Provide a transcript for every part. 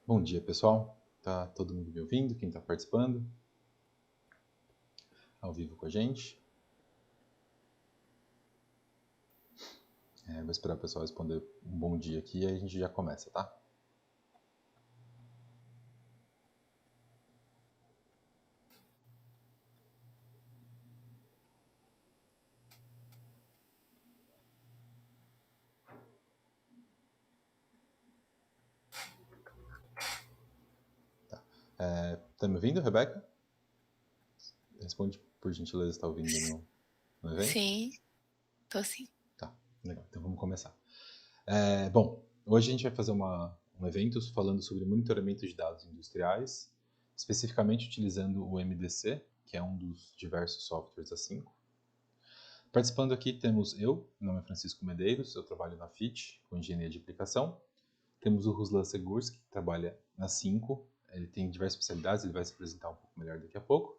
Bom dia, pessoal. Tá todo mundo me ouvindo? Quem está participando? Ao vivo com a gente? Vou esperar o pessoal responder um bom dia aqui e aí a gente já começa, tá? Tá me ouvindo, Rebeca? Responde, por gentileza, está ouvindo no evento? Sim, tô sim. Tá, legal. Então vamos começar. Bom, hoje a gente vai fazer um evento falando sobre monitoramento de dados industriais, especificamente utilizando o MDC, que é um dos diversos softwares da Cinco. Participando aqui temos eu, meu nome é Francisco Medeiros, eu trabalho na FIT, com engenharia de aplicação. Temos o Ruslan Segurski, que trabalha na Cinco, ele tem diversas especialidades, ele vai se apresentar um pouco melhor daqui a pouco.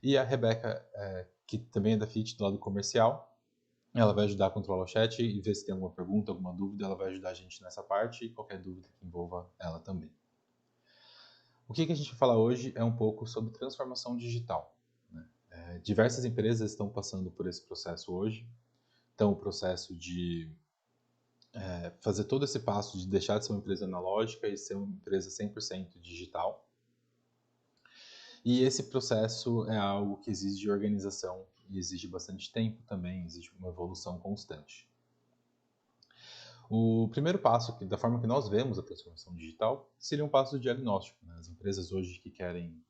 E a Rebeca, que também é da FIT, do lado comercial, ela vai ajudar a controlar o chat e ver se tem alguma pergunta, alguma dúvida, ela vai ajudar a gente nessa parte e qualquer dúvida que envolva ela também. O que a gente vai falar hoje é um pouco sobre transformação digital. Né? Diversas empresas estão passando por esse processo hoje. Então, o processo de fazer todo esse passo de deixar de ser uma empresa analógica e ser uma empresa 100% digital. E esse processo é algo que exige organização e exige bastante tempo também, exige uma evolução constante. O primeiro passo, da forma que nós vemos a transformação digital, seria um passo de diagnóstico. Né? As empresas hoje que querem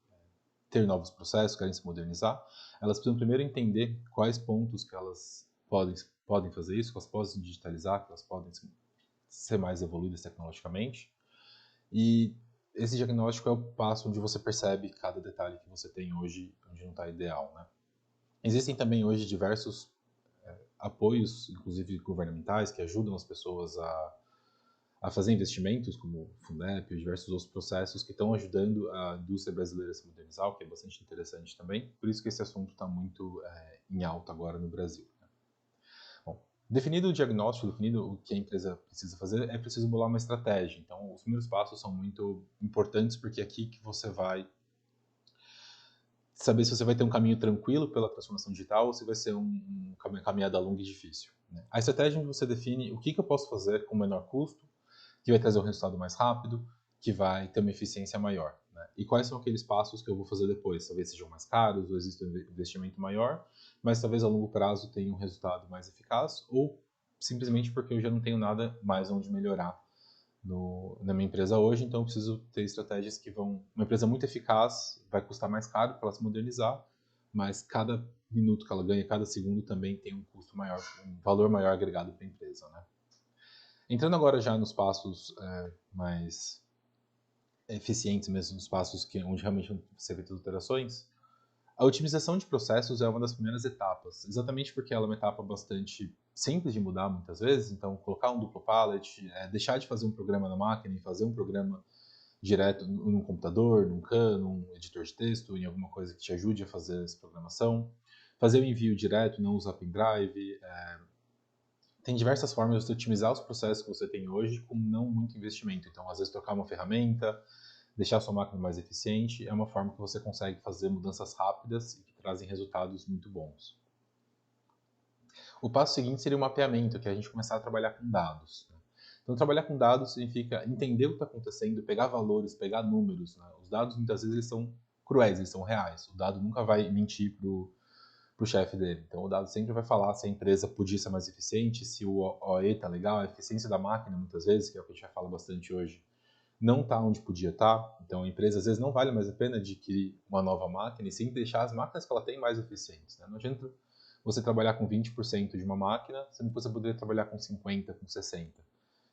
ter novos processos, querem se modernizar, elas precisam primeiro entender quais pontos que elas podem fazer isso, que elas podem digitalizar, que elas podem ser mais evoluídas tecnologicamente. E esse diagnóstico é o passo onde você percebe cada detalhe que você tem hoje, onde não está ideal. Né? Existem também hoje diversos apoios, inclusive governamentais, que ajudam as pessoas a fazer investimentos, como o Fundep e diversos outros processos que estão ajudando a indústria brasileira a se modernizar, o que é bastante interessante também. Por isso que esse assunto está muito em alta agora no Brasil. Né? Bom, definido o diagnóstico, definido o que a empresa precisa fazer, é preciso bolar uma estratégia. Então, os primeiros passos são muito importantes porque é aqui que você vai saber se você vai ter um caminho tranquilo pela transformação digital ou se vai ser uma caminhada longa e difícil. Né? A estratégia é onde você define o que eu posso fazer com o menor custo, que vai trazer um resultado mais rápido, que vai ter uma eficiência maior. Né? E quais são aqueles passos que eu vou fazer depois? Talvez sejam mais caros, ou exista um investimento maior, mas talvez a longo prazo tenha um resultado mais eficaz, ou simplesmente porque eu já não tenho nada mais onde melhorar na minha empresa hoje, então eu preciso ter estratégias que vão... Uma empresa muito eficaz vai custar mais caro para ela se modernizar, mas cada minuto que ela ganha, cada segundo também tem um custo maior, um valor maior agregado para a empresa, né? Entrando agora já nos passos mais eficientes mesmo, nos passos onde realmente vão ser feitas alterações, a otimização de processos é uma das primeiras etapas, exatamente porque ela é uma etapa bastante simples de mudar muitas vezes, então colocar um duplo pallet, deixar de fazer um programa na máquina e fazer um programa direto num computador, num CAN, num editor de texto, em alguma coisa que te ajude a fazer essa programação, fazer o envio direto, não usar pendrive, tem diversas formas de você otimizar os processos que você tem hoje com não muito investimento. Então, às vezes, trocar uma ferramenta, deixar a sua máquina mais eficiente, é uma forma que você consegue fazer mudanças rápidas e que trazem resultados muito bons. O passo seguinte seria o mapeamento, que é a gente começar a trabalhar com dados. Né? Então, trabalhar com dados significa entender o que está acontecendo, pegar valores, pegar números. Né? Os dados, muitas vezes, eles são cruéis, eles são reais. O dado nunca vai mentir para o chefe dele. Então, o dado sempre vai falar se a empresa podia ser mais eficiente, se o OE está legal, a eficiência da máquina, muitas vezes, que é o que a gente vai falar bastante hoje, não está onde podia estar. Então, a empresa, às vezes, não vale mais a pena adquirir uma nova máquina e sim deixar as máquinas que ela tem mais eficientes. Né? Não adianta você trabalhar com 20% de uma máquina, sendo que você poderia trabalhar com 50%, com 60%.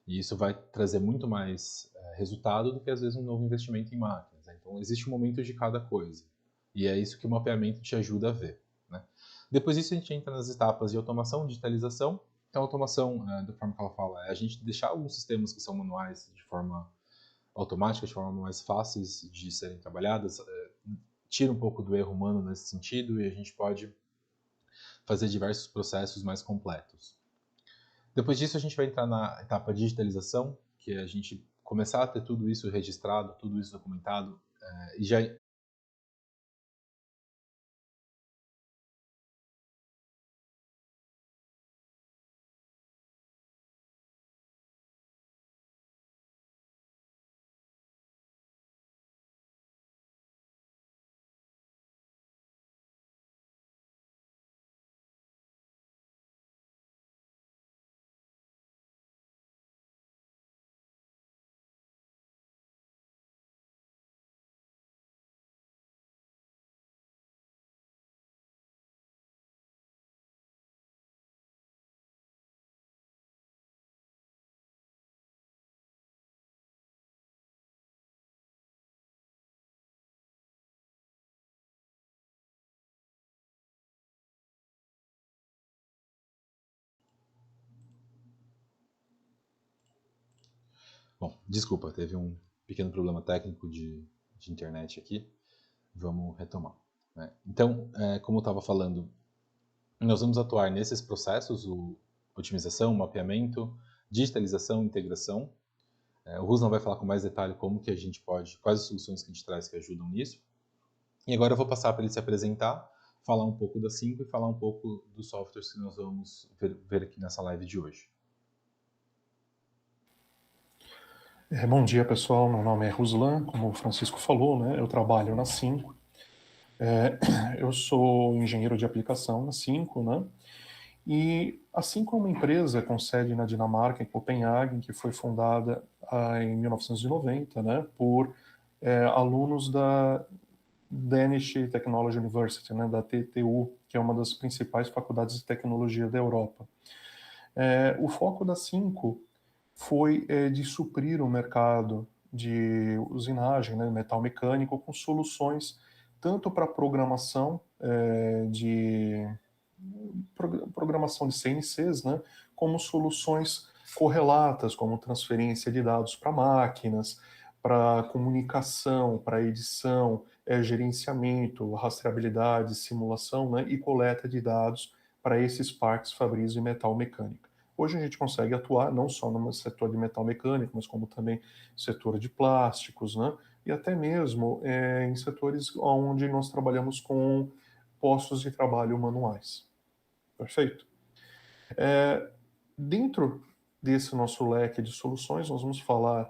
E isso vai trazer muito mais resultado do que, às vezes, um novo investimento em máquinas. Né? Então, existe um momento de cada coisa. E é isso que o mapeamento te ajuda a ver. Né? Depois disso, a gente entra nas etapas de automação, digitalização. Então, a automação, da forma que ela fala, é a gente deixar alguns sistemas que são manuais de forma automática, de forma mais fáceis de serem trabalhadas, tira um pouco do erro humano nesse sentido e a gente pode fazer diversos processos mais completos. Depois disso, a gente vai entrar na etapa digitalização, que é a gente começar a ter tudo isso registrado, tudo isso documentado, e já... Bom, desculpa, teve um pequeno problema técnico de internet aqui. Vamos retomar, né? Então, como eu estava falando, nós vamos atuar nesses processos, otimização, mapeamento, digitalização, integração. O Ruslan vai falar com mais detalhe como que a gente pode, quais as soluções que a gente traz que ajudam nisso. E agora eu vou passar para ele se apresentar, falar um pouco da 5 e falar um pouco dos softwares que nós vamos ver aqui nessa live de hoje. Bom dia, pessoal. Meu nome é Ruslan, como o Francisco falou, né? Eu trabalho na 5. Eu sou engenheiro de aplicação na 5, né? E a 5 é uma empresa com sede na Dinamarca, em Copenhague, que foi fundada em 1990, né? Por alunos da Danish Technology University, né? Da TTU, que é uma das principais faculdades de tecnologia da Europa. O foco da 5 foi de suprir o mercado de usinagem, né, metal mecânico, com soluções tanto para programação programação de CNCs, né, como soluções correlatas, como transferência de dados para máquinas, para comunicação, para edição, gerenciamento, rastreabilidade, simulação, né, e coleta de dados para esses parques fabris de metal mecânico. Hoje a gente consegue atuar não só no setor de metal mecânico, mas como também no setor de plásticos, né? E até mesmo em setores onde nós trabalhamos com postos de trabalho manuais. Perfeito? Dentro desse nosso leque de soluções, nós vamos falar...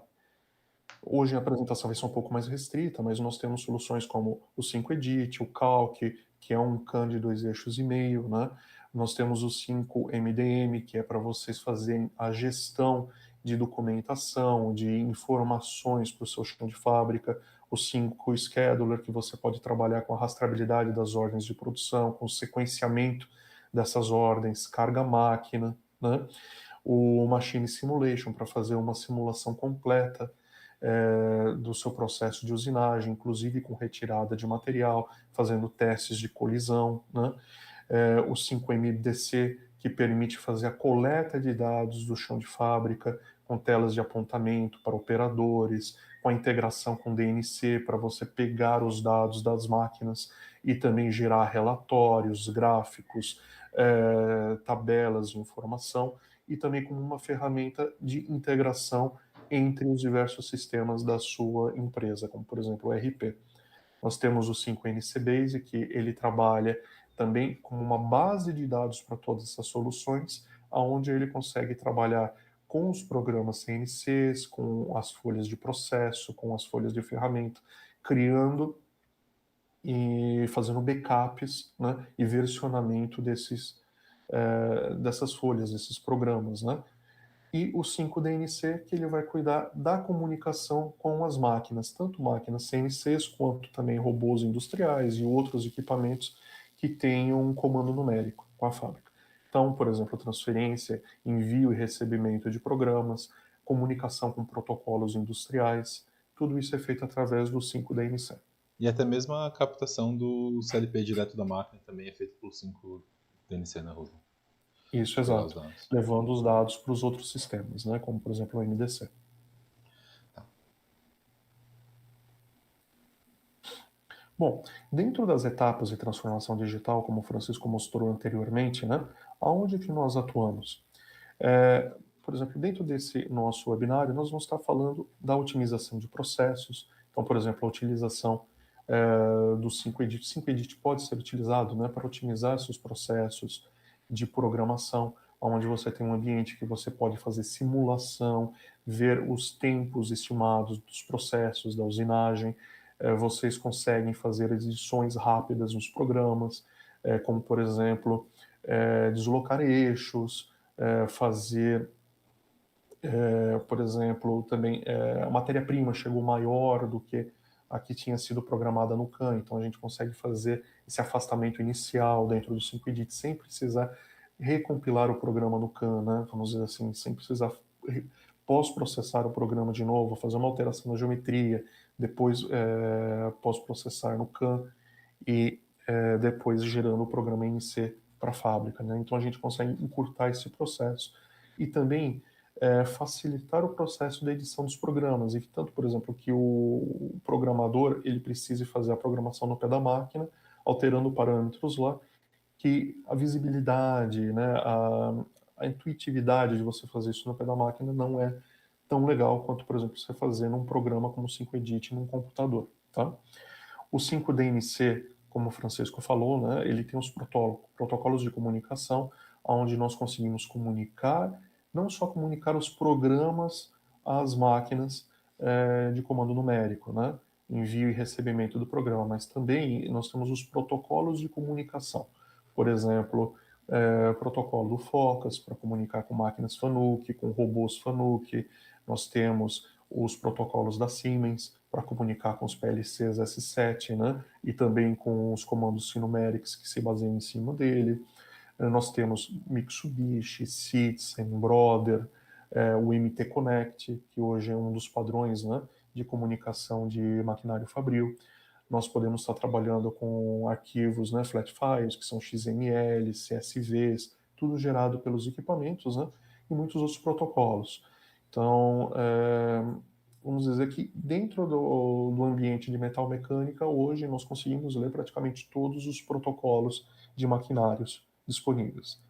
Hoje a apresentação vai ser um pouco mais restrita, mas nós temos soluções como o 5-Edit, o Calc, que é um CAN de 2,5 eixos, né? Nós temos o 5-MDM, que é para vocês fazerem a gestão de documentação, de informações para o seu chão de fábrica, o 5-Scheduler, que você pode trabalhar com a rastreabilidade das ordens de produção, com o sequenciamento dessas ordens, carga máquina, né? O Machine Simulation, para fazer uma simulação completa do seu processo de usinagem, inclusive com retirada de material, fazendo testes de colisão, né? O 5MDC, que permite fazer a coleta de dados do chão de fábrica, com telas de apontamento para operadores, com a integração com DNC para você pegar os dados das máquinas e também gerar relatórios, gráficos, tabelas de informação, e também como uma ferramenta de integração entre os diversos sistemas da sua empresa, como por exemplo o ERP. Nós temos o 5NC Basic, que ele trabalha também como uma base de dados para todas essas soluções, onde ele consegue trabalhar com os programas CNCs, com as folhas de processo, com as folhas de ferramenta, criando e fazendo backups, né, e versionamento dessas folhas, desses programas, né? E o 5DNC, que ele vai cuidar da comunicação com as máquinas, tanto máquinas CNCs quanto também robôs industriais e outros equipamentos que tenham um comando numérico com a fábrica. Então, por exemplo, transferência, envio e recebimento de programas, comunicação com protocolos industriais, tudo isso é feito através do 5DNC. E até mesmo a captação do CLP direto da máquina também é feito pelo 5DNC, né, Ruslan? Isso, exato. Levando os dados para os outros sistemas, né? Como, por exemplo, o MDC. Tá. Bom, dentro das etapas de transformação digital, como o Francisco mostrou anteriormente, né? Aonde que nós atuamos? por exemplo, dentro desse nosso webinário, nós vamos estar falando da otimização de processos. Então, por exemplo, a utilização do 5-edit. 5-edit pode ser utilizado, né, para otimizar seus processos de programação, onde você tem um ambiente que você pode fazer simulação, ver os tempos estimados dos processos, da usinagem. Vocês conseguem fazer edições rápidas nos programas, como, por exemplo, deslocar eixos, fazer, por exemplo, também a matéria-prima chegou maior do que a que tinha sido programada no CAN, então a gente consegue fazer esse afastamento inicial dentro do 5-edit sem precisar recompilar o programa no CAN, né? Vamos dizer assim, sem precisar pós-processar o programa de novo, fazer uma alteração na geometria, depois pós-processar no CAN e depois gerando o programa em C para a fábrica, né? Então a gente consegue encurtar esse processo e também facilitar o processo da edição dos programas, e que tanto, por exemplo, que o programador ele precise fazer a programação no pé da máquina, alterando parâmetros lá, que a visibilidade, né, a intuitividade de você fazer isso no pé da máquina não é tão legal quanto, por exemplo, você fazer num programa como o 5-edit num computador, tá? O 5DNC, como o Francisco falou, né, ele tem os protocolos de comunicação, onde nós conseguimos comunicar, não só comunicar os programas às máquinas de comando numérico, né, envio e recebimento do programa, mas também nós temos os protocolos de comunicação. Por exemplo, protocolo do FOCAS para comunicar com máquinas FANUC, com robôs FANUC. Nós temos os protocolos da Siemens para comunicar com os PLCs S7, né? E também com os comandos numéricos que se baseiam em cima dele. Nós temos Mitsubishi, Citizen, Brother, o MT Connect, que hoje é um dos padrões, né, de comunicação de maquinário fabril. Nós podemos estar trabalhando com arquivos, né, flat files, que são XML, CSVs, tudo gerado pelos equipamentos, né, e muitos outros protocolos. Então, vamos dizer que dentro do ambiente de metal mecânica, hoje nós conseguimos ler praticamente todos os protocolos de maquinários disponíveis.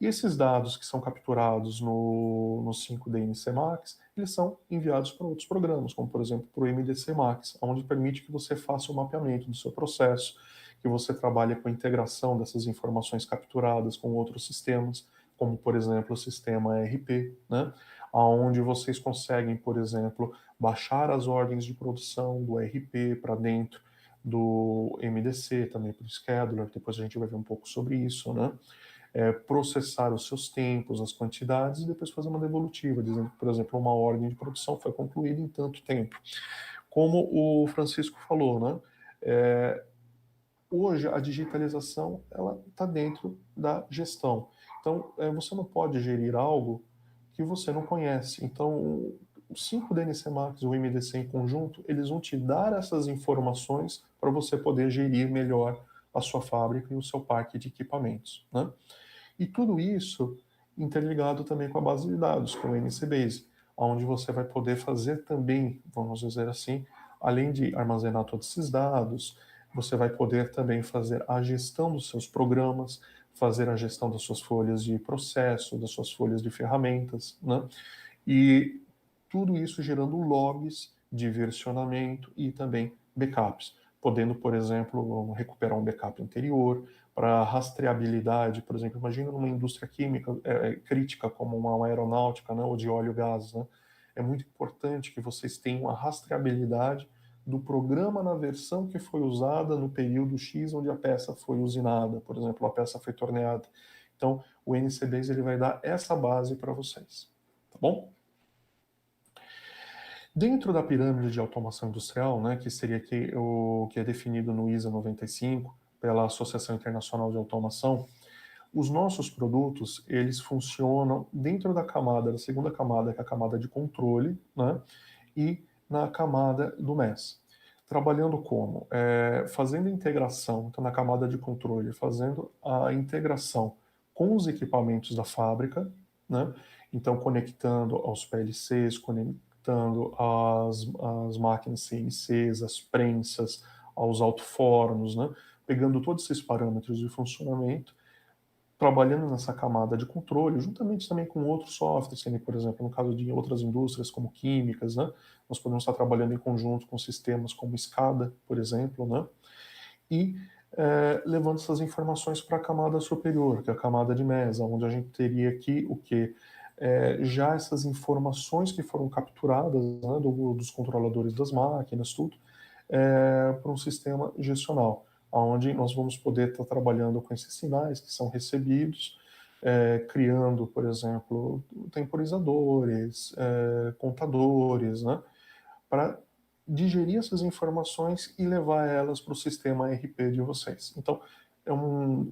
E esses dados que são capturados no 5DNC Max, eles são enviados para outros programas, como por exemplo para o MDC Max, onde permite que você faça o mapeamento do seu processo, que você trabalhe com a integração dessas informações capturadas com outros sistemas, como por exemplo o sistema ERP, né? Onde vocês conseguem, por exemplo, baixar as ordens de produção do ERP para dentro do MDC, também para o Scheduler, depois a gente vai ver um pouco sobre isso, né? Processar os seus tempos, as quantidades, e depois fazer uma devolutiva, dizendo que, por exemplo, uma ordem de produção foi concluída em tanto tempo. Como o Francisco falou, né? Hoje a digitalização ela está dentro da gestão. Então, você não pode gerir algo que você não conhece. Então, o 5DNC Max e o MDC em conjunto, eles vão te dar essas informações para você poder gerir melhor a sua fábrica e o seu parque de equipamentos, né? E tudo isso interligado também com a base de dados, com o NCBase, onde você vai poder fazer também, vamos dizer assim, além de armazenar todos esses dados, você vai poder também fazer a gestão dos seus programas, fazer a gestão das suas folhas de processo, das suas folhas de ferramentas, né? E tudo isso gerando logs de versionamento e também backups, podendo, por exemplo, recuperar um backup anterior, para rastreabilidade, por exemplo, imagina numa indústria química crítica como uma aeronáutica, né, ou de óleo e gás, né? É muito importante que vocês tenham a rastreabilidade do programa na versão que foi usada no período X onde a peça foi usinada, por exemplo, a peça foi torneada. Então, o NCBase ele vai dar essa base para vocês, tá bom? Dentro da pirâmide de automação industrial, né, que seria o que é definido no ISA 95 pela Associação Internacional de Automação, os nossos produtos eles funcionam dentro da camada, da segunda camada, que é a camada de controle, né, e na camada do MES. Trabalhando como? Fazendo integração, então na camada de controle, fazendo a integração com os equipamentos da fábrica, né, então conectando aos PLCs, conectando as máquinas CNCs, as prensas, aos alto-fornos, né? Pegando todos esses parâmetros de funcionamento trabalhando nessa camada de controle, juntamente também com outros softwares, que nem, por exemplo, no caso de outras indústrias como químicas, né? Nós podemos estar trabalhando em conjunto com sistemas como SCADA, por exemplo, né? E levando essas informações para a camada superior, que é a camada de mesa, onde a gente teria aqui o que? Já essas informações que foram capturadas, né, dos controladores das máquinas, tudo, para um sistema gestional, onde nós vamos poder estar trabalhando com esses sinais que são recebidos, criando, por exemplo, temporizadores, contadores, né, para digerir essas informações e levar elas para o sistema ERP de vocês. Então,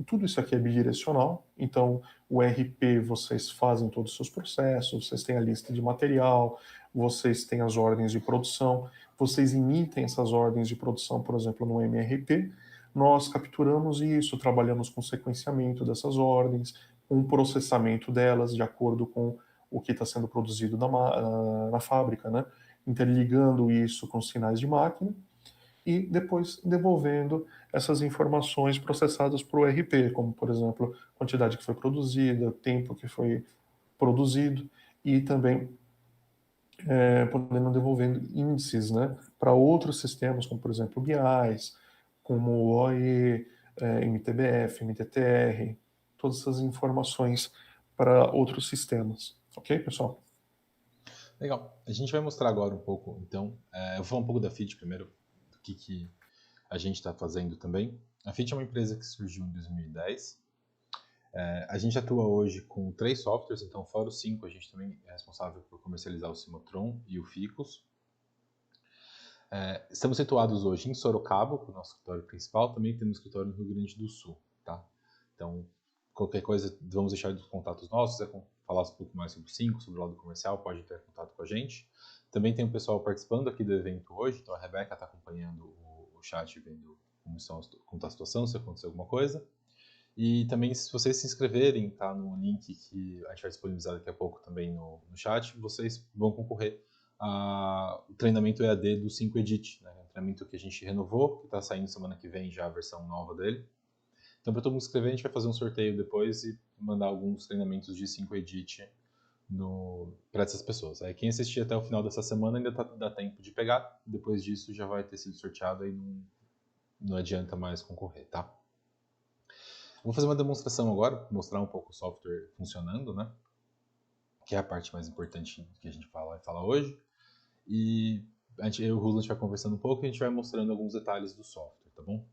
tudo isso aqui é bidirecional, então o ERP vocês fazem todos os seus processos, vocês têm a lista de material, vocês têm as ordens de produção, vocês emitem essas ordens de produção, por exemplo, no MRP, nós capturamos isso, trabalhamos com sequenciamento dessas ordens, com o processamento delas de acordo com o que está sendo produzido na fábrica, né? Interligando isso com sinais de máquina e depois devolvendo essas informações processadas para o ERP, como, por exemplo, a quantidade que foi produzida, o tempo que foi produzido e também podendo devolvendo índices, né, para outros sistemas, como, por exemplo, BIs, como o OE, MTBF, MTTR, todas essas informações para outros sistemas. Ok, pessoal? Legal. A gente vai mostrar agora um pouco, então, eu vou falar um pouco da FIT primeiro, do que a gente está fazendo também. A FIT é uma empresa que surgiu em 2010. A gente atua hoje com 3 softwares, então fora os 5, a gente também é responsável por comercializar o Simotron e o Ficus. Estamos situados hoje em Sorocaba, o nosso escritório principal, também temos escritório no Rio Grande do Sul, tá? Então, qualquer coisa, vamos deixar os contatos nossos, se quiser falar um pouco mais sobre o 5, sobre o lado comercial, pode ter contato com a gente. Também tem o pessoal participando aqui do evento hoje, então a Rebeca está acompanhando o chat, vendo como está a situação, se aconteceu alguma coisa. E também, se vocês se inscreverem, tá no link que a gente vai disponibilizar daqui a pouco também no chat, vocês vão concorrer ao treinamento EAD do 5Edit, né? Um treinamento que a gente renovou, que está saindo semana que vem já a versão nova dele. Então, para todo mundo se inscrever, a gente vai fazer um sorteio depois e mandar alguns treinamentos de 5Edit para essas pessoas. Aí quem assistir até o final dessa semana ainda dá tempo de pegar, depois disso já vai ter sido sorteado e não adianta mais concorrer, tá? Vou fazer uma demonstração agora, mostrar um pouco o software funcionando, né? Que é a parte mais importante que a gente vai falar hoje. E eu e o Ruslan vai conversando um pouco e a gente vai mostrando alguns detalhes do software, tá bom?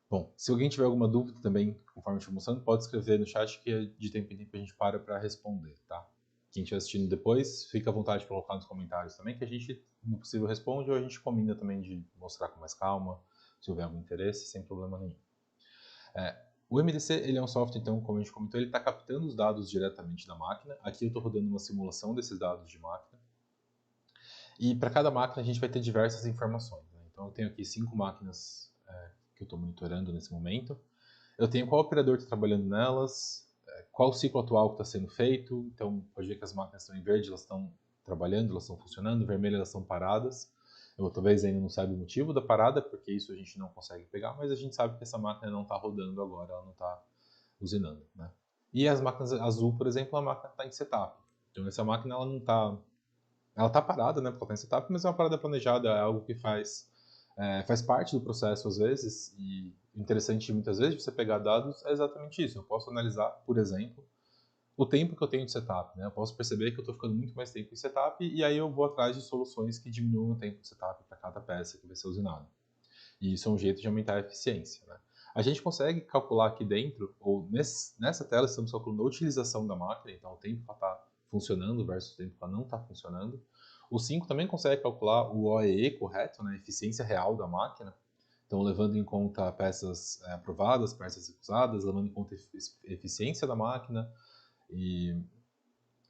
Bom, se alguém tiver alguma dúvida também, conforme eu estiver mostrando, pode escrever no chat que de tempo em tempo a gente para responder, tá? Quem estiver assistindo depois, fica à vontade de colocar nos comentários também, que a gente, no possível, responde ou a gente combina também de mostrar com mais calma, se houver algum interesse, sem problema nenhum. O MDC ele é um software, então, como a gente comentou, ele está captando os dados diretamente da máquina. Aqui eu estou rodando uma simulação desses dados de máquina. E para cada máquina a gente vai ter diversas informações, né? Então eu tenho aqui 5 máquinas que eu estou monitorando nesse momento. Eu tenho qual operador está trabalhando nelas, qual o ciclo atual que está sendo feito. Então pode ver que as máquinas estão em verde, elas estão trabalhando, elas estão funcionando, vermelho elas estão paradas. Eu talvez ainda não saiba o motivo da parada, porque isso a gente não consegue pegar, mas a gente sabe que essa máquina não está rodando agora, ela não está usinando, né? E as máquinas azul, por exemplo, a máquina está em setup. Então essa máquina ela não está, ela está parada, né? Porque ela está em setup, mas é uma parada planejada, é algo que faz parte do processo às vezes. E interessante muitas vezes você pegar dados é exatamente isso. Eu posso analisar, por exemplo, o tempo que eu tenho de setup, né? Eu posso perceber que eu estou ficando muito mais tempo em setup e aí eu vou atrás de soluções que diminuam o tempo de setup para cada peça que vai ser usinada. E isso é um jeito de aumentar a eficiência, né? A gente consegue calcular aqui dentro, ou nessa tela estamos calculando a utilização da máquina, então o tempo que ela está funcionando versus o tempo que ela não está funcionando. O 5 também consegue calcular o OEE correto, né? A eficiência real da máquina. Então, levando em conta peças aprovadas, peças recusadas, levando em conta a eficiência da máquina, e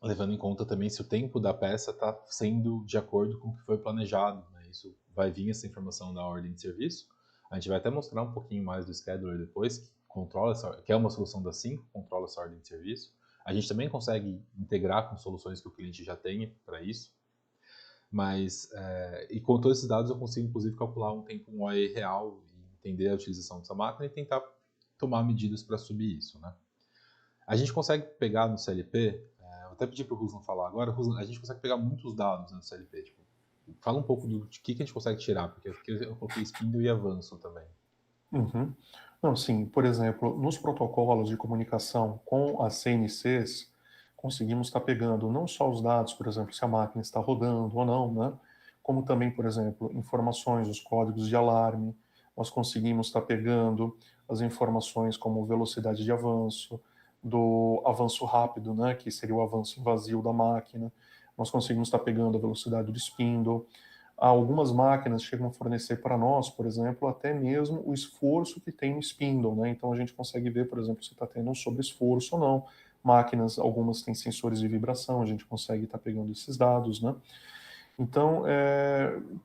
levando em conta também se o tempo da peça está sendo de acordo com o que foi planejado, né? Isso vai vir essa informação da ordem de serviço. A gente vai até mostrar um pouquinho mais do scheduler depois, que é uma solução da 5, controla essa ordem de serviço. A gente também consegue integrar com soluções que o cliente já tenha para isso. Mas, e com todos esses dados eu consigo inclusive calcular um OE real, e entender a utilização dessa máquina e tentar tomar medidas para subir isso, né? A gente consegue pegar no CLP, vou até pedir para o Ruslan falar agora, Ruslan, a gente consegue pegar muitos dados no CLP, tipo, fala um pouco de que a gente consegue tirar, porque eu coloquei spindle e avanço também. Uhum. Não, sim, por exemplo, nos protocolos de comunicação com as CNCs, conseguimos estar pegando não só os dados, por exemplo, se a máquina está rodando ou não, né? Como também, por exemplo, informações, os códigos de alarme, nós conseguimos estar pegando as informações como velocidade de avanço, do avanço rápido, né, que seria o avanço vazio da máquina, nós conseguimos estar pegando a velocidade do spindle. Algumas máquinas chegam a fornecer para nós, por exemplo, até mesmo o esforço que tem no spindle, né? Então a gente consegue ver, por exemplo, se está tendo um sobreesforço ou não. Máquinas, algumas têm sensores de vibração, a gente consegue estar pegando esses dados, né? Então,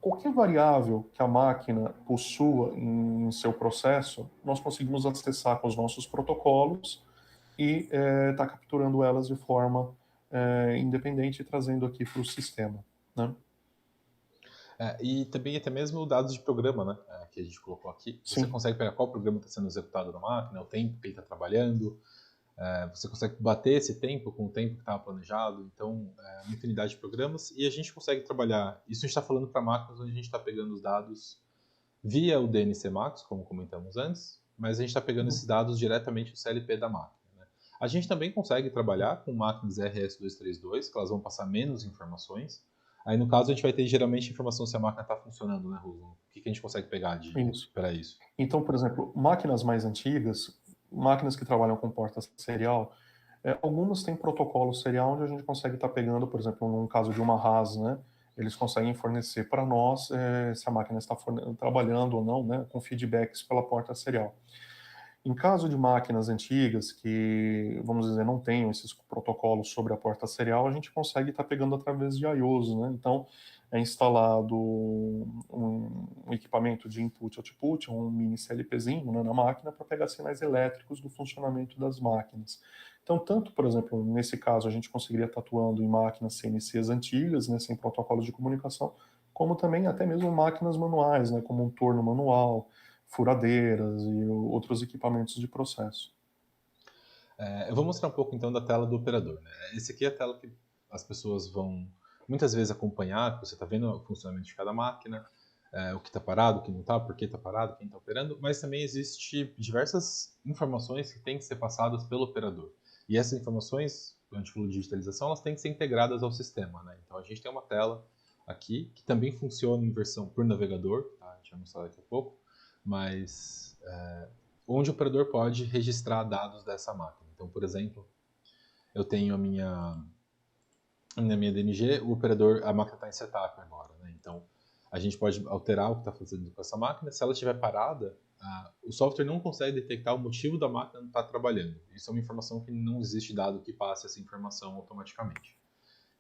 qualquer variável que a máquina possua em seu processo, nós conseguimos acessar com os nossos protocolos e estar capturando elas de forma independente e trazendo aqui para o sistema, né? E também até mesmo dados de programa, né? Que a gente colocou aqui. Você Sim. consegue pegar qual programa está sendo executado na máquina, o tempo que ele está trabalhando. Você consegue bater esse tempo com o tempo que estava planejado. Então, uma infinidade de programas. E a gente consegue trabalhar. Isso a gente está falando para máquinas onde a gente está pegando os dados via o DNC Max, como comentamos antes. Mas a gente está pegando esses dados diretamente do CLP da máquina. Né? A gente também consegue trabalhar com máquinas RS-232, que elas vão passar menos informações. Aí, no caso, a gente vai ter geralmente informação se a máquina está funcionando, né, Ruslan? O que a gente consegue pegar Isso. para isso? Então, por exemplo, máquinas mais antigas, máquinas que trabalham com porta serial, algumas têm protocolo serial onde a gente consegue estar pegando, por exemplo, num caso de uma RAS, né? Eles conseguem fornecer para nós se a máquina está trabalhando ou não, né? Com feedbacks pela porta serial. Em caso de máquinas antigas que, vamos dizer, não tenham esses protocolos sobre a porta serial, a gente consegue estar pegando através de I/Os, né? Então, é instalado um equipamento de input-output, um mini CLPzinho, né, na máquina para pegar sinais elétricos do funcionamento das máquinas. Então, tanto, por exemplo, nesse caso, a gente conseguiria estar atuando em máquinas CNCs antigas, né, sem protocolos de comunicação, como também até mesmo máquinas manuais, né, como um torno manual, furadeiras e outros equipamentos de processo. Eu vou mostrar um pouco então da tela do operador. Né? Esse aqui é a tela que as pessoas vão muitas vezes acompanhar, você está vendo o funcionamento de cada máquina, o que está parado, o que não está, por que está parado, quem está operando, mas também existe diversas informações que têm que ser passadas pelo operador. E essas informações, quando a gente falou de digitalização, elas têm que ser integradas ao sistema. Né? Então a gente tem uma tela aqui que também funciona em versão por navegador, tá? A gente vai mostrar daqui a pouco, mas onde o operador pode registrar dados dessa máquina. Então, por exemplo, eu tenho na minha DMG, o operador, a máquina está em setup agora, né? Então, a gente pode alterar o que está fazendo com essa máquina. Se ela estiver parada, o software não consegue detectar o motivo da máquina não estar trabalhando. Isso é uma informação que não existe dado que passe essa informação automaticamente.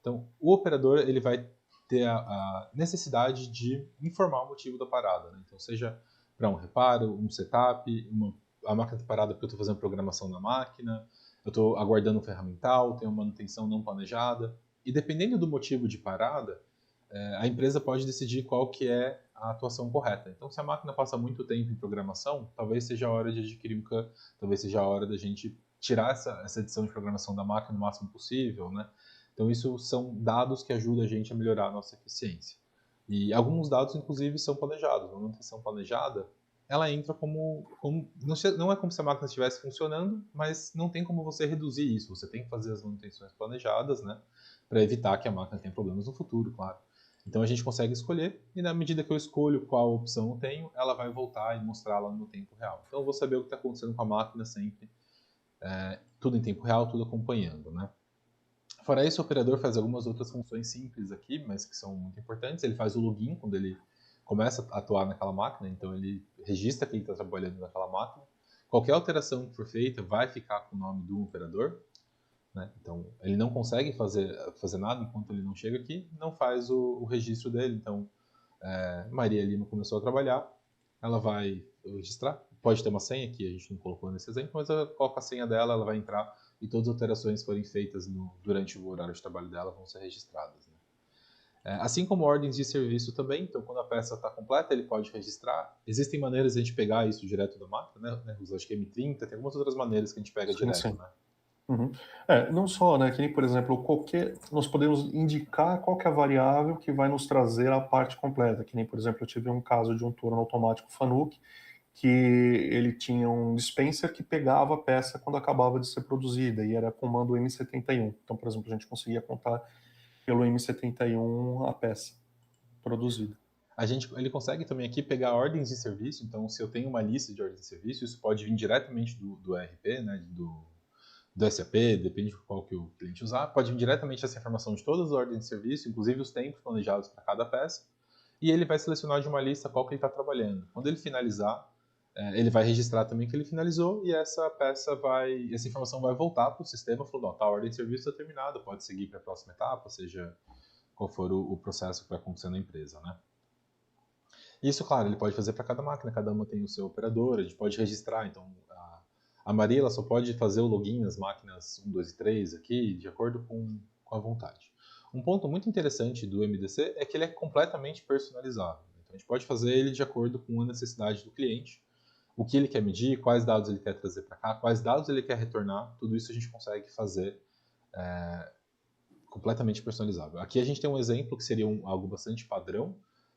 Então, o operador ele vai ter a necessidade de informar o motivo da parada. Né? Então, seja para um reparo, um setup, a máquina está parada porque eu estou fazendo programação na máquina, eu estou aguardando um ferramental, tenho uma manutenção não planejada. E dependendo do motivo de parada, a empresa pode decidir qual que é a atuação correta. Então, se a máquina passa muito tempo em programação, talvez seja a hora de adquirir um CAN, talvez seja a hora da gente tirar essa edição de programação da máquina o máximo possível, né? Então, isso são dados que ajudam a gente a melhorar a nossa eficiência. E alguns dados, inclusive, são planejados. Uma manutenção planejada, ela entra não é como se a máquina estivesse funcionando, mas não tem como você reduzir isso. Você tem que fazer as manutenções planejadas, né? Para evitar que a máquina tenha problemas no futuro, claro. Então a gente consegue escolher, e na medida que eu escolho qual opção eu tenho, ela vai voltar e mostrar lá no tempo real. Então eu vou saber o que está acontecendo com a máquina sempre, tudo em tempo real, tudo acompanhando, né? Fora isso, o operador faz algumas outras funções simples aqui, mas que são muito importantes. Ele faz o login quando ele começa a atuar naquela máquina, então ele registra que ele está trabalhando naquela máquina. Qualquer alteração que for feita vai ficar com o nome do operador. Né? Então, ele não consegue fazer nada enquanto ele não chega aqui, não faz o registro dele. Então, Maria Lima começou a trabalhar, ela vai registrar, pode ter uma senha que a gente não colocou nesse exemplo, mas ela coloca a senha dela, ela vai entrar e todas as alterações que forem feitas durante o horário de trabalho dela vão ser registradas. Né? Assim como ordens de serviço também, então quando a peça está completa, ele pode registrar. Existem maneiras de a gente pegar isso direto da máquina, né? Usa, acho que M30, tem algumas outras maneiras que a gente pega Sim, direto, sim. né? Uhum. Não só, né, que nem, por exemplo, nós podemos indicar qual que é a variável que vai nos trazer a parte completa, que nem, por exemplo, eu tive um caso de um torno automático Fanuc, que ele tinha um dispenser que pegava a peça quando acabava de ser produzida, e era comando M71. Então, por exemplo, a gente conseguia contar pelo M71 a peça produzida. Ele consegue também aqui pegar ordens de serviço, então se eu tenho uma lista de ordens de serviço, isso pode vir diretamente do ERP, né, do SAP, depende de qual que o cliente usar, pode vir diretamente essa informação de todas as ordens de serviço, inclusive os tempos planejados para cada peça, e ele vai selecionar de uma lista qual que ele está trabalhando. Quando ele finalizar, ele vai registrar também que ele finalizou e essa informação vai voltar para o sistema falando, tá, a ordem de serviço está terminada, pode seguir para a próxima etapa, seja qual for o processo que vai acontecer na empresa, né? Isso, claro, ele pode fazer para cada máquina, cada uma tem o seu operador, a gente pode registrar, então a Maria ela só pode fazer o login nas máquinas 1, 2 e 3 aqui, de acordo com a vontade. Um ponto muito interessante do MDC é que ele é completamente personalizável. Então a gente pode fazer ele de acordo com a necessidade do cliente, o que ele quer medir, quais dados ele quer trazer para cá, quais dados ele quer retornar, tudo isso a gente consegue fazer completamente personalizável. Aqui a gente tem um exemplo que seria algo bastante padrão,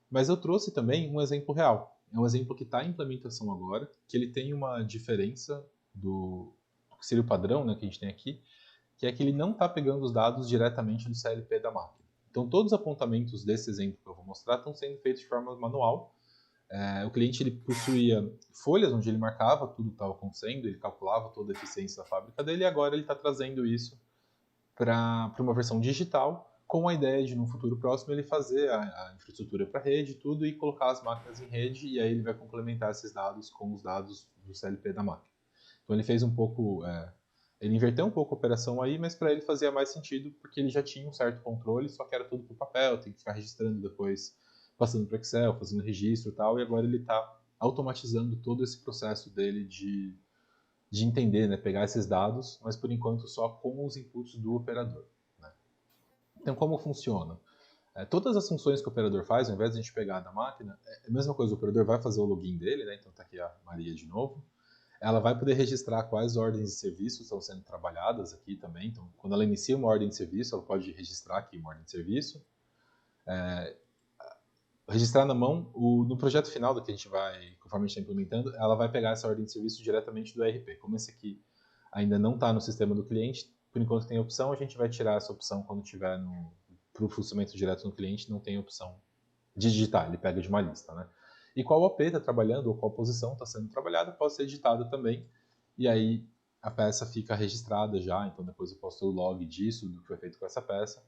mas eu trouxe também um exemplo real. É um exemplo que está em implementação agora, que ele tem uma diferença do que seria o padrão, né, que a gente tem aqui, que é que ele não está pegando os dados diretamente do CLP da máquina. Então todos os apontamentos desse exemplo que eu vou mostrar estão sendo feitos de forma manual. O cliente ele possuía folhas onde ele marcava tudo que estava acontecendo, ele calculava toda a eficiência da fábrica dele, e agora ele está trazendo isso para uma versão digital, com a ideia de, no futuro próximo, ele fazer a infraestrutura para rede, tudo, e colocar as máquinas em rede, e aí ele vai complementar esses dados com os dados do CLP da máquina. Então ele fez um pouco, ele inverteu um pouco a operação aí, mas para ele fazia mais sentido, porque ele já tinha um certo controle, só que era tudo por papel, tem que ficar registrando depois, passando para Excel, fazendo registro e tal, e agora ele está automatizando todo esse processo dele de entender, né, pegar esses dados, mas por enquanto só com os inputs do operador. Né? Então, como funciona? Todas as funções que o operador faz, ao invés de a gente pegar da máquina, é a mesma coisa, o operador vai fazer o login dele, né? Então está aqui a Maria de novo. Ela vai poder registrar quais ordens de serviço estão sendo trabalhadas aqui também. Então, quando ela inicia uma ordem de serviço, ela pode registrar aqui uma ordem de serviço. Registrar na mão, no projeto final do que a gente vai, conforme a gente está implementando, ela vai pegar essa ordem de serviço diretamente do ERP. Como esse aqui ainda não está no sistema do cliente, por enquanto tem opção, a gente vai tirar essa opção quando tiver para o funcionamento direto no cliente, não tem opção de digitar, ele pega de uma lista, né? E qual OP está trabalhando, ou qual posição está sendo trabalhada, pode ser digitada também, e aí a peça fica registrada já, então depois eu posso ter o log disso, do que foi feito com essa peça,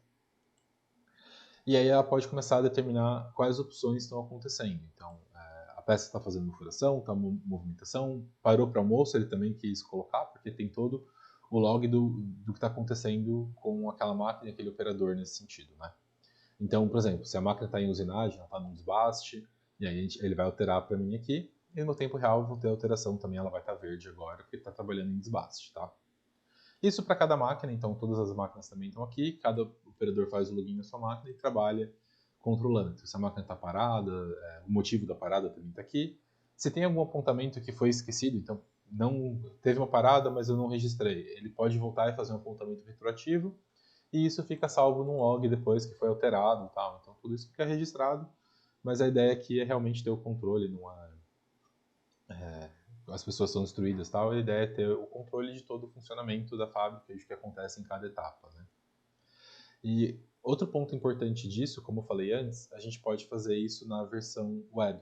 e aí ela pode começar a determinar quais opções estão acontecendo. Então, a peça está fazendo furação, está movimentação, parou para almoço, ele também quis colocar, porque tem todo o log do que está acontecendo com aquela máquina e aquele operador nesse sentido, né? Então, por exemplo, se a máquina está em usinagem, ela está num desbaste, e aí ele vai alterar para mim aqui, e no tempo real eu vou ter a alteração também, ela vai estar verde agora, porque está trabalhando em desbaste, tá? Isso para cada máquina, então todas as máquinas também estão aqui, cada operador faz o login na sua máquina e trabalha controlando. Então, se a máquina está parada, o motivo da parada também está aqui. Se tem algum apontamento que foi esquecido, então não teve uma parada, mas eu não registrei, ele pode voltar e fazer um apontamento retroativo e isso fica salvo num log depois que foi alterado e tal. Então tudo isso fica registrado, mas a ideia aqui é realmente ter o controle, não as pessoas são instruídas e tal, a ideia é ter o controle de todo o funcionamento da fábrica e de o que acontece em cada etapa, né? E outro ponto importante disso, como eu falei antes, a gente pode fazer isso na versão web.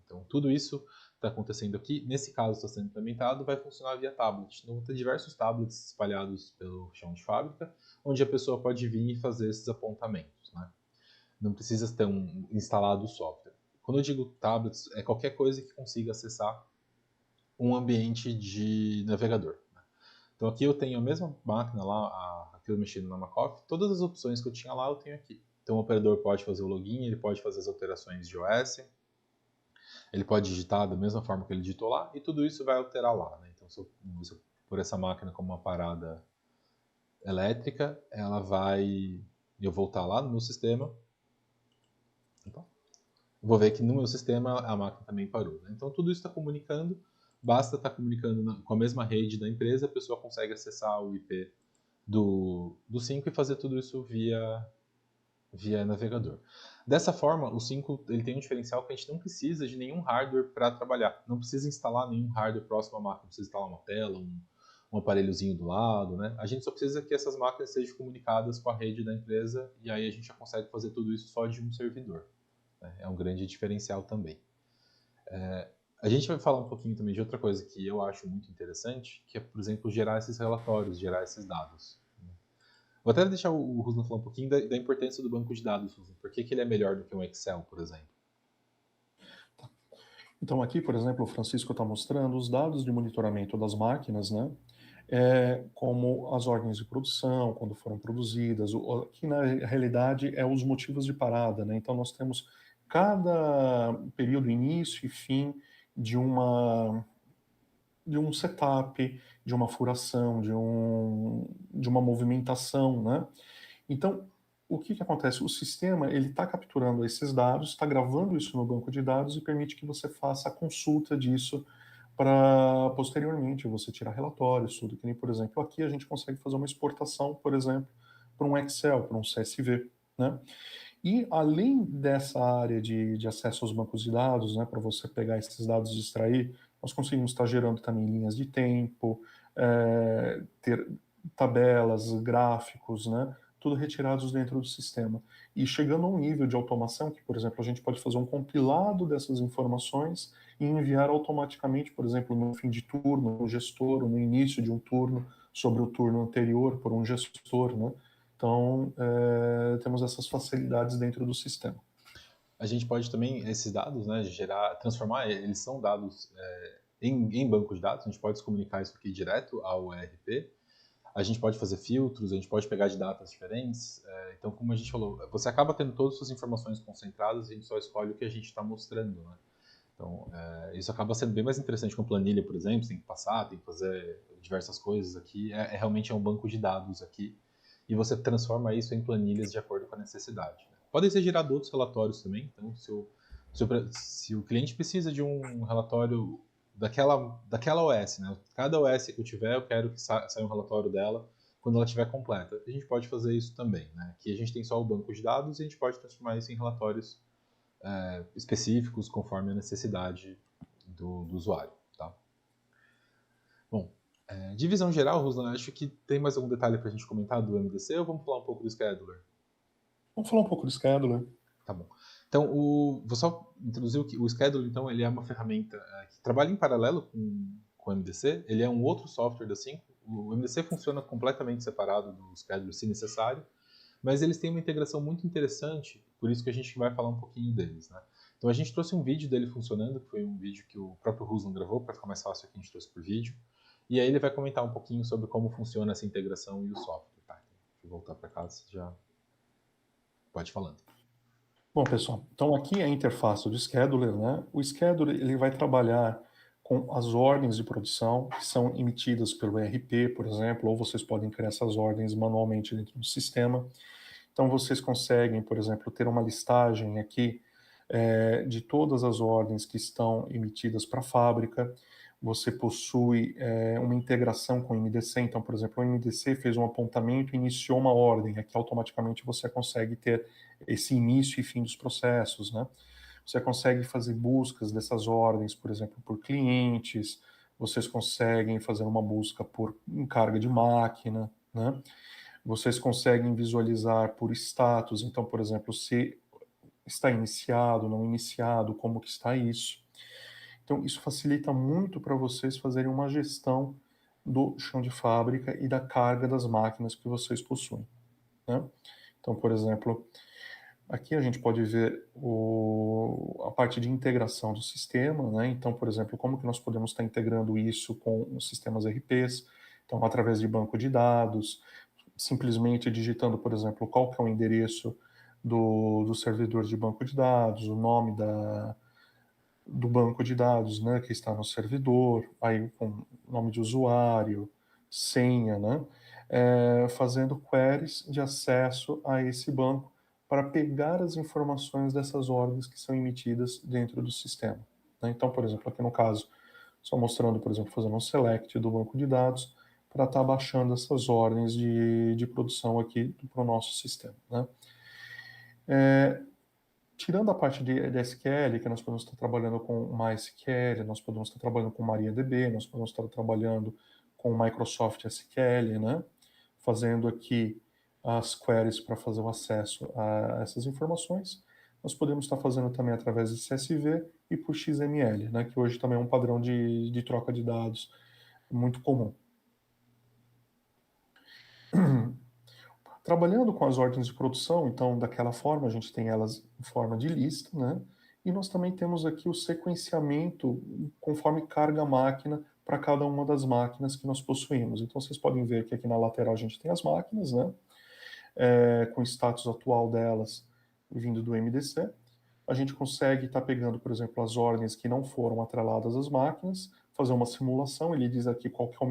Então tudo isso está acontecendo aqui, nesse caso está sendo implementado, vai funcionar via tablet. Então vão ter diversos tablets espalhados pelo chão de fábrica, onde a pessoa pode vir e fazer esses apontamentos, né? Não precisa ter instalado o software. Quando eu digo tablets, é qualquer coisa que consiga acessar um ambiente de navegador. Né? Então aqui eu tenho a mesma máquina lá, aquilo mexendo na Macoff, todas as opções que eu tinha lá eu tenho aqui. Então o operador pode fazer o login, ele pode fazer as alterações de OS, ele pode digitar da mesma forma que ele digitou lá, e tudo isso vai alterar lá. Né? Então se eu por essa máquina como uma parada elétrica, eu vou voltar lá no meu sistema, Opa. Vou ver que no meu sistema a máquina também parou. Né? Então tudo isso está comunicando, basta estar comunicando com a mesma rede da empresa, a pessoa consegue acessar o IP do 5 e fazer tudo isso via navegador. Dessa forma, o 5 ele tem um diferencial que a gente não precisa de nenhum hardware para trabalhar. Não precisa instalar nenhum hardware próximo à máquina. Não precisa instalar uma tela, um aparelhozinho do lado. Né? A gente só precisa que essas máquinas sejam comunicadas com a rede da empresa e aí a gente já consegue fazer tudo isso só de um servidor. Né? É um grande diferencial também. A gente vai falar um pouquinho também de outra coisa que eu acho muito interessante, que é, por exemplo, gerar esses relatórios, gerar esses dados. Vou até deixar o Ruslan falar um pouquinho da importância do banco de dados, Ruslan. Por que ele é melhor do que um Excel, por exemplo? Então aqui, por exemplo, o Francisco está mostrando os dados de monitoramento das máquinas, né? Como as ordens de produção, quando foram produzidas, que na realidade é os motivos de parada, né? Então nós temos cada período, início e fim de um setup, de uma furação, de uma movimentação, né? Então, o que acontece? O sistema ele está capturando esses dados, está gravando isso no banco de dados e permite que você faça a consulta disso para posteriormente você tirar relatórios, tudo que nem, por exemplo, aqui a gente consegue fazer uma exportação, por exemplo, para um Excel, para um CSV, né? E além dessa área de acesso aos bancos de dados, né, para você pegar esses dados e extrair, nós conseguimos estar gerando também linhas de tempo, ter tabelas, gráficos, né, tudo retirados dentro do sistema. E chegando a um nível de automação que, por exemplo, a gente pode fazer um compilado dessas informações e enviar automaticamente, por exemplo, no fim de turno, no gestor, ou no início de um turno, sobre o turno anterior, por um gestor, né? Então, temos essas facilidades dentro do sistema. A gente pode também, esses dados, né, transformar, eles são dados em banco de dados, a gente pode se comunicar isso aqui direto ao ERP, a gente pode fazer filtros, a gente pode pegar de datas diferentes, então como a gente falou, você acaba tendo todas as suas informações concentradas e a gente só escolhe o que a gente está mostrando, né? Então, isso acaba sendo bem mais interessante com planilha, por exemplo, você tem que passar, tem que fazer diversas coisas aqui, realmente é um banco de dados aqui, e você transforma isso em planilhas de acordo com a necessidade. Né? Podem ser gerados outros relatórios também, então se o cliente precisa de um relatório daquela OS, né? Cada OS que eu tiver, eu quero que saia um relatório dela quando ela estiver completa. A gente pode fazer isso também. Né? Aqui a gente tem só o banco de dados e a gente pode transformar isso em relatórios específicos conforme a necessidade do usuário. Tá? Bom, de visão geral, Ruslan, acho que tem mais algum detalhe para a gente comentar do MDC ou vamos falar um pouco do Scheduler? Vamos falar um pouco do Scheduler. Tá bom. Então, vou só introduzir que o Scheduler, então, ele é uma ferramenta que trabalha em paralelo com o MDC. Ele é um outro software da Sync. O MDC funciona completamente separado do Scheduler, se necessário, mas eles têm uma integração muito interessante, por isso que a gente vai falar um pouquinho deles. Né? Então, a gente trouxe um vídeo dele funcionando, que foi um vídeo que o próprio Ruslan gravou, para ficar mais fácil aqui a gente trouxe por vídeo. E aí ele vai comentar um pouquinho sobre como funciona essa integração e o software. Tá? Deixa eu voltar para cá, você já pode ir falando. Bom, pessoal, então aqui é a interface do Scheduler, né? O Scheduler ele vai trabalhar com as ordens de produção que são emitidas pelo ERP, por exemplo, ou vocês podem criar essas ordens manualmente dentro do sistema. Então vocês conseguem, por exemplo, ter uma listagem aqui de todas as ordens que estão emitidas para a fábrica. Você possui uma integração com o MDC. Então, por exemplo, o MDC fez um apontamento e iniciou uma ordem. Aqui automaticamente você consegue ter esse início e fim dos processos, né? Você consegue fazer buscas dessas ordens, por exemplo, por clientes. Vocês conseguem fazer uma busca por encarga de máquina, né? Vocês conseguem visualizar por status. Então, por exemplo, se está iniciado, não iniciado, como que está isso. Então, isso facilita muito para vocês fazerem uma gestão do chão de fábrica e da carga das máquinas que vocês possuem. Né? Então, por exemplo, aqui a gente pode ver a parte de integração do sistema. Né? Então, por exemplo, como que nós podemos estar integrando isso com os sistemas RPs? Então, através de banco de dados, simplesmente digitando, por exemplo, qual que é o endereço do servidor de banco de dados, o nome do banco de dados, né, que está no servidor, aí com nome de usuário, senha, né, fazendo queries de acesso a esse banco para pegar as informações dessas ordens que são emitidas dentro do sistema, né? Então, por exemplo, aqui no caso, só mostrando, por exemplo, fazendo um select do banco de dados para estar baixando essas ordens de produção aqui para o nosso sistema, né? Tirando a parte de SQL, que nós podemos estar trabalhando com MySQL, nós podemos estar trabalhando com MariaDB, nós podemos estar trabalhando com Microsoft SQL, né? Fazendo aqui as queries para fazer o acesso a essas informações. Nós podemos estar fazendo também através de CSV e por XML, né? Que hoje também é um padrão de troca de dados muito comum. Trabalhando com as ordens de produção, então, daquela forma, a gente tem elas em forma de lista, né? E nós também temos aqui o sequenciamento conforme carga a máquina para cada uma das máquinas que nós possuímos. Então, vocês podem ver que aqui na lateral a gente tem as máquinas, né? Com o status atual delas vindo do MDC. A gente consegue estar pegando, por exemplo, as ordens que não foram atreladas às máquinas, fazer uma simulação, ele diz aqui qual que é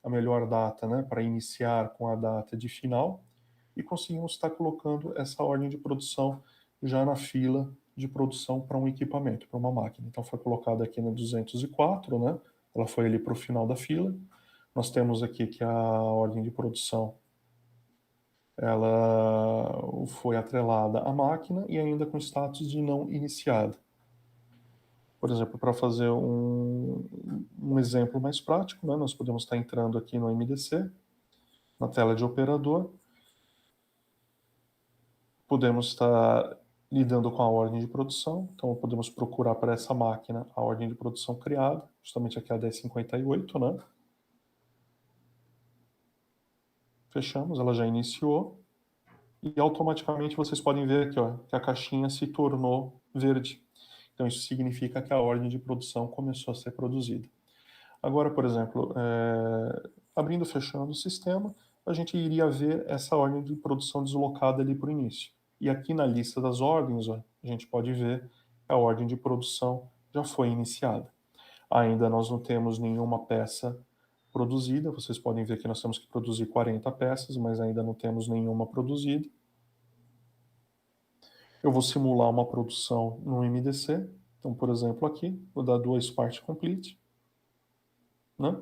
a melhor data, né, para iniciar com a data de final, e conseguimos estar colocando essa ordem de produção já na fila de produção para um equipamento, para uma máquina. Então foi colocada aqui na 204, né, ela foi ali para o final da fila. Nós temos aqui que a ordem de produção ela foi atrelada à máquina e ainda com status de não iniciada. Por exemplo, para fazer um exemplo mais prático, né, nós podemos estar entrando aqui no MDC, na tela de operador, podemos estar lidando com a ordem de produção, então podemos procurar para essa máquina a ordem de produção criada, justamente aqui a 1058, né? Fechamos, ela já iniciou, e automaticamente vocês podem ver aqui, ó, que a caixinha se tornou verde. Então isso significa que a ordem de produção começou a ser produzida. Agora, por exemplo, abrindo e fechando o sistema, a gente iria ver essa ordem de produção deslocada ali para o início. E aqui na lista das ordens, ó, a gente pode ver que a ordem de produção já foi iniciada. Ainda nós não temos nenhuma peça produzida, vocês podem ver que nós temos que produzir 40 peças, mas ainda não temos nenhuma produzida. Eu vou simular uma produção no MDC, então, por exemplo, aqui, vou dar 2 part complete, né?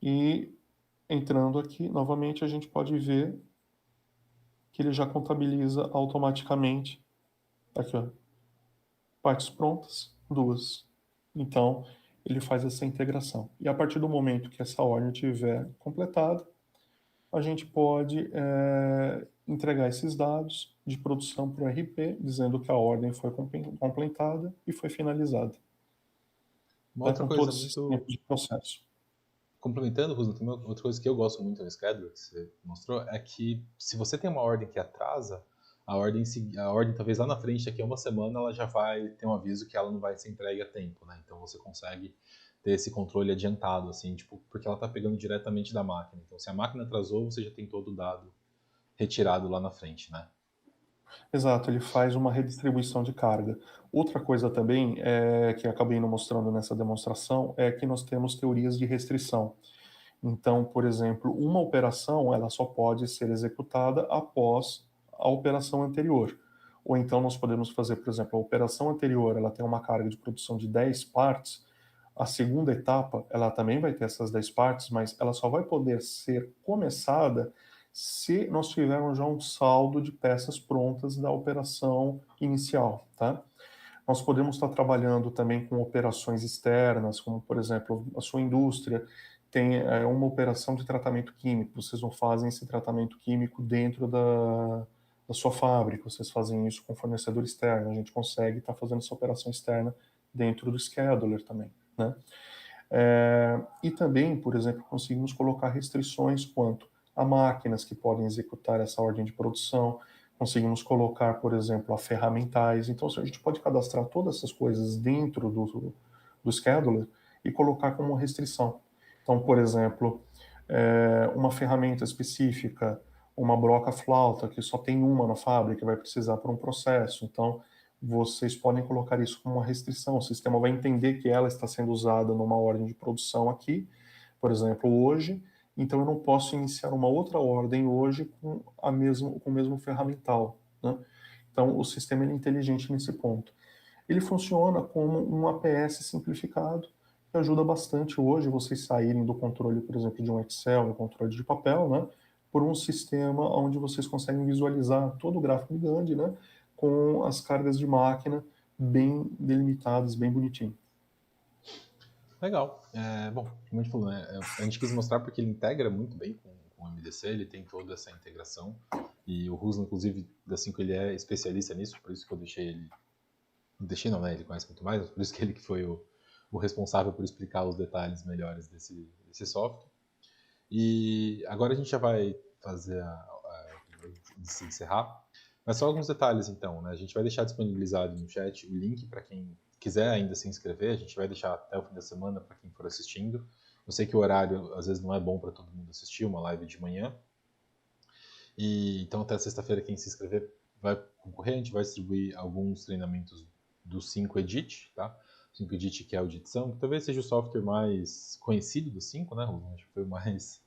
E entrando aqui, novamente, a gente pode ver que ele já contabiliza automaticamente, aqui ó, partes prontas, 2. Então, ele faz essa integração. E a partir do momento que essa ordem estiver completada, a gente pode entregar esses dados de produção para o RP, dizendo que a ordem foi completada e foi finalizada. Uma outra com coisa todos esses muito... tempos de processo. Complementando, Rusno, tem uma outra coisa que eu gosto muito no Scheduler, que você mostrou, é que se você tem uma ordem que atrasa, a ordem talvez lá na frente, daqui a uma semana, ela já vai ter um aviso que ela não vai ser entregue a tempo, né? Então você consegue ter esse controle adiantado, assim, tipo, porque ela está pegando diretamente da máquina. Então se a máquina atrasou, você já tem todo o dado retirado lá na frente, né? Exato, ele faz uma redistribuição de carga. Outra coisa também que acabei não mostrando nessa demonstração é que nós temos teorias de restrição. Então, por exemplo, uma operação ela só pode ser executada após a operação anterior. Ou então nós podemos fazer, por exemplo, a operação anterior ela tem uma carga de produção de 10 partes, a segunda etapa ela também vai ter essas 10 partes, mas ela só vai poder ser começada se nós tivermos já um saldo de peças prontas da operação inicial, tá? Nós podemos estar trabalhando também com operações externas, como, por exemplo, a sua indústria tem uma operação de tratamento químico, vocês não fazem esse tratamento químico dentro da sua fábrica, vocês fazem isso com fornecedor externo, a gente consegue estar fazendo essa operação externa dentro do scheduler também, né? E também, por exemplo, conseguimos colocar restrições quanto a máquinas que podem executar essa ordem de produção, conseguimos colocar, por exemplo, a ferramentais. Então, a gente pode cadastrar todas essas coisas dentro do scheduler e colocar como restrição. Então, por exemplo, uma ferramenta específica, uma broca flauta, que só tem uma na fábrica, vai precisar para um processo. Então, vocês podem colocar isso como uma restrição. O sistema vai entender que ela está sendo usada numa ordem de produção aqui, por exemplo, hoje, então eu não posso iniciar uma outra ordem hoje com o mesmo ferramental, né? Então, o sistema ele é inteligente nesse ponto. Ele funciona como um APS simplificado, que ajuda bastante hoje vocês saírem do controle, por exemplo, de um Excel, do controle de papel, né, por um sistema onde vocês conseguem visualizar todo o gráfico de Gantt, né, com as cargas de máquina bem delimitadas, bem bonitinho. Legal. Bom, como a gente falou, né, a gente quis mostrar porque ele integra muito bem com o MDC, ele tem toda essa integração. E o Ruslan, inclusive, da 5 ele é especialista nisso, por isso que eu deixei ele... Deixei não, né? Ele conhece muito mais, por isso que ele que foi o responsável por explicar os detalhes melhores desse software. E agora a gente já vai fazer se encerrar. Mas só alguns detalhes, então, né? A gente vai deixar disponibilizado no chat o link para quem quiser ainda se inscrever. A gente vai deixar até o fim da semana para quem for assistindo. Eu sei que o horário, às vezes, não é bom para todo mundo assistir, uma live de manhã. E então, até sexta-feira, quem se inscrever vai concorrer. A gente vai distribuir alguns treinamentos do 5Edit, tá? 5Edit, que é a edição, que talvez seja o software mais conhecido do 5, né, Roland? Acho que foi o mais...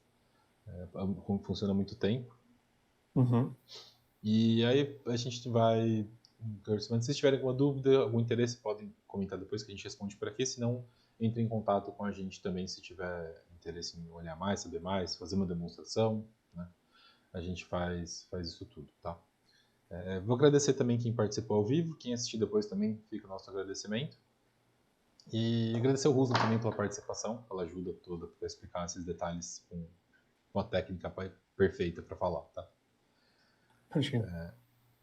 como funciona há muito tempo. Uhum. E aí a gente vai... Se vocês tiverem alguma dúvida, algum interesse, podem comentar depois que a gente responde por aqui. Se não, entre em contato com a gente também se tiver interesse em olhar mais, saber mais, fazer uma demonstração, né? A gente faz isso tudo, tá? Vou agradecer também quem participou ao vivo, quem assistiu depois também fica o nosso agradecimento. E agradecer o Ruslan também pela participação, pela ajuda toda para explicar esses detalhes com a técnica perfeita para falar, tá? Imagina.